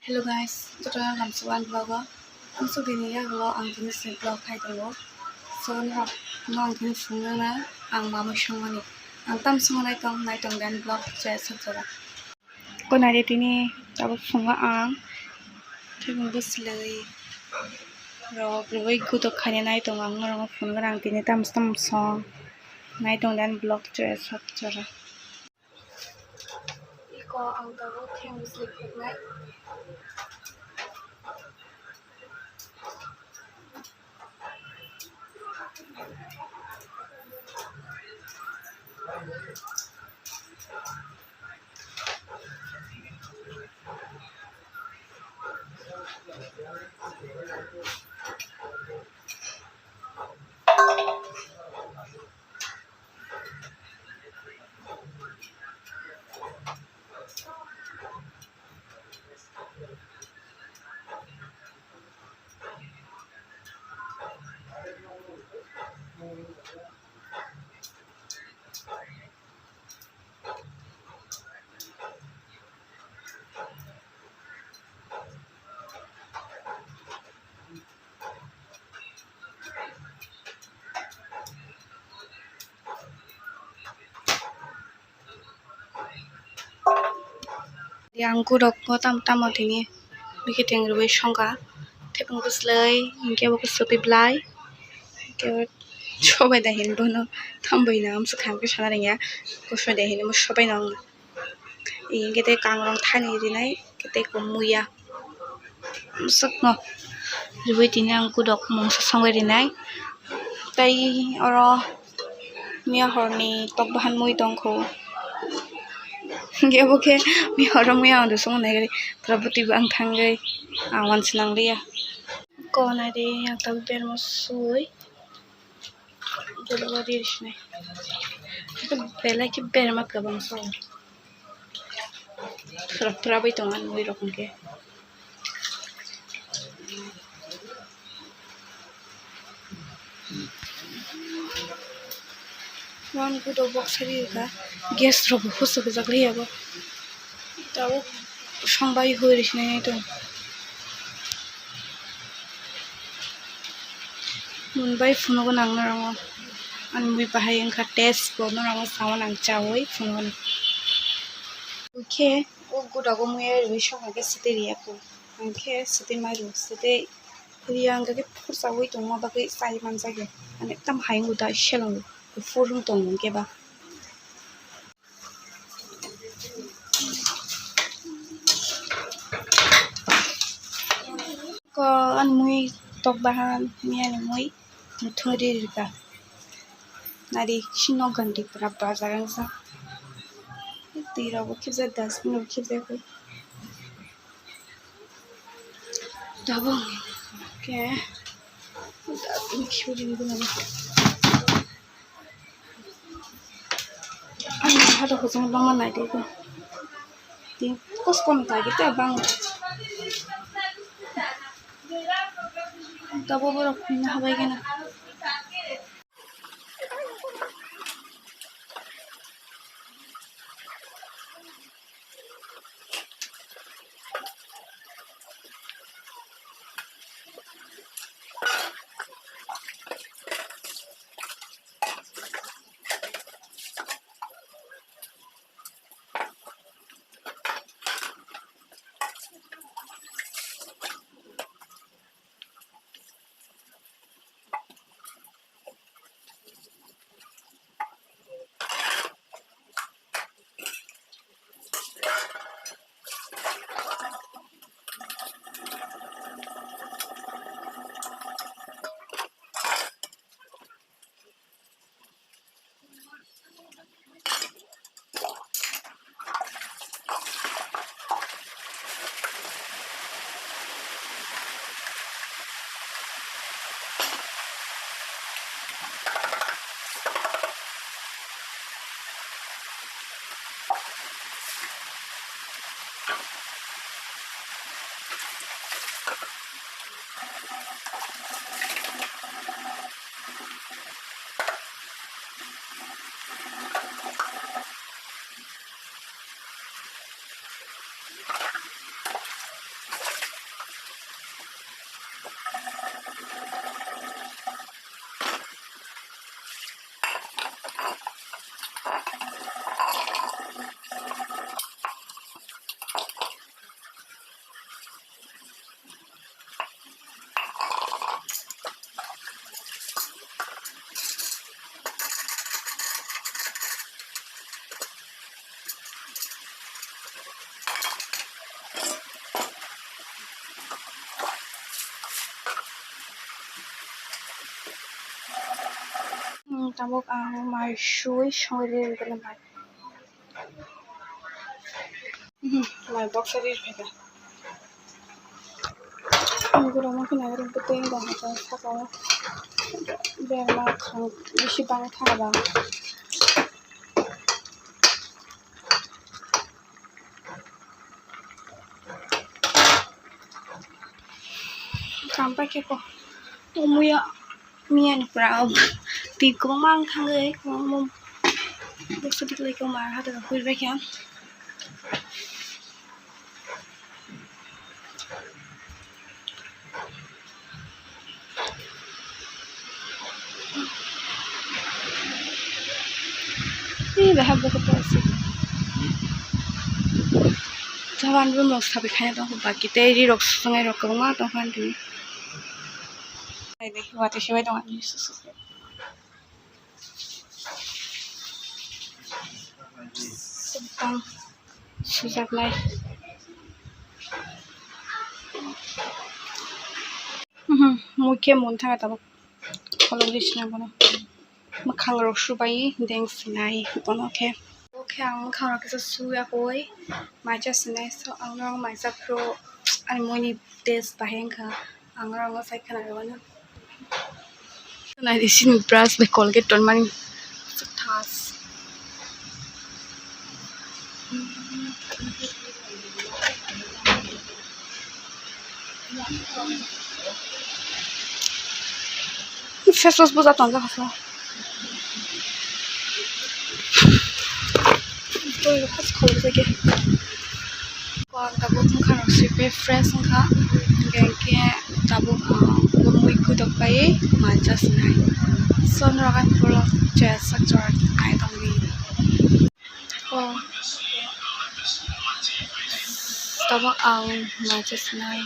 Hello guys, tutorial làm số ăn vlogger. Ang so dini ya vlog ang dini se vlog khai tango. So no ang dini sunga na ang mama shongani. Ang tam sunga nai tong dan vlog che sajara. Ko nai de tini tabo sunga ang thibung buslai. Ro proi gu to khane nai tong ang rong phun garang tini tam song nai tong dan vlog che sajara. Iko ang tabo thibung buslai nai. Yang gurok ko tam tini bikiting ruwe shongka thepung buslai ingke bo sopi blai ke সবাই দেখেন বনো থামবই না আমসো খামকে সানা রিয়া কোসো দেখেন মো সবাই নং ইংকেতে কাংরং Thani Rinnai কেতে ko muya sakno ruwe tini ang gurok mongso songwe rinai tai oro mia horni tok bahan mui tongko Geboke mi oro mui ang dusong negri prabuti bang thangai awan sinang ria ko na de yang tabu ber mo sui dulu dirish ne itu bela ki ber mat gabang so prabai tongan mui rokum ke wan gudo box hari ka gas robo husu ke jakli abo tao songbai hoirish ne to munbai funo ko nang rango an mui bahai angka test ko no rango sawan ang chawoi funo okay o gudo ko mui ri shong ke site ria ko angke site mai ro site ria angka ke fursa woi tong ma ba ke sai man sa ke ane tam hai nguda shelong furung tong ke ba ko an mui tok bahan mian mui thori rika nari shino gandi pra bazarang sa tira bo kibza dasbin bo kibza ko dabong ke dasbin khuri ni bana an hada hojong lama nai de ko tin kos kom ta gita bang dabo boro khina habai gena tabok ang mai shui shoi gana mai mai box ri phega gura mo kina ri beteng da ha sa ka ber ma khang bishi bang tha ba sampai ke ko umuya mian prao ti ko mang thang ấy ko mom box ri lai ko mar ha da khui ba kya بحب التوصيل طبعا بمرق صبي خانه دو باقي تيري رق سنgai rok ma to kan di ai deh wate shewai dong ani susu sedang sujak lai muke mon tha ta kolom disna bono makhang rok subai deng sinai bono ke oke ang makhang rok su ya koi mai cha sinai so ang rong mai sa pro ani moni test baheng kha ang rong sai khana bono na disin brush be colgate ton mani thas face wash buza ton za khasa to yo khas khol se ke ko tabo mukha rok sipe fresh kha ge tabo mui ku dok pai ma just nai son rakan polo che sak char ai dong ni ko tabo ang ma just nai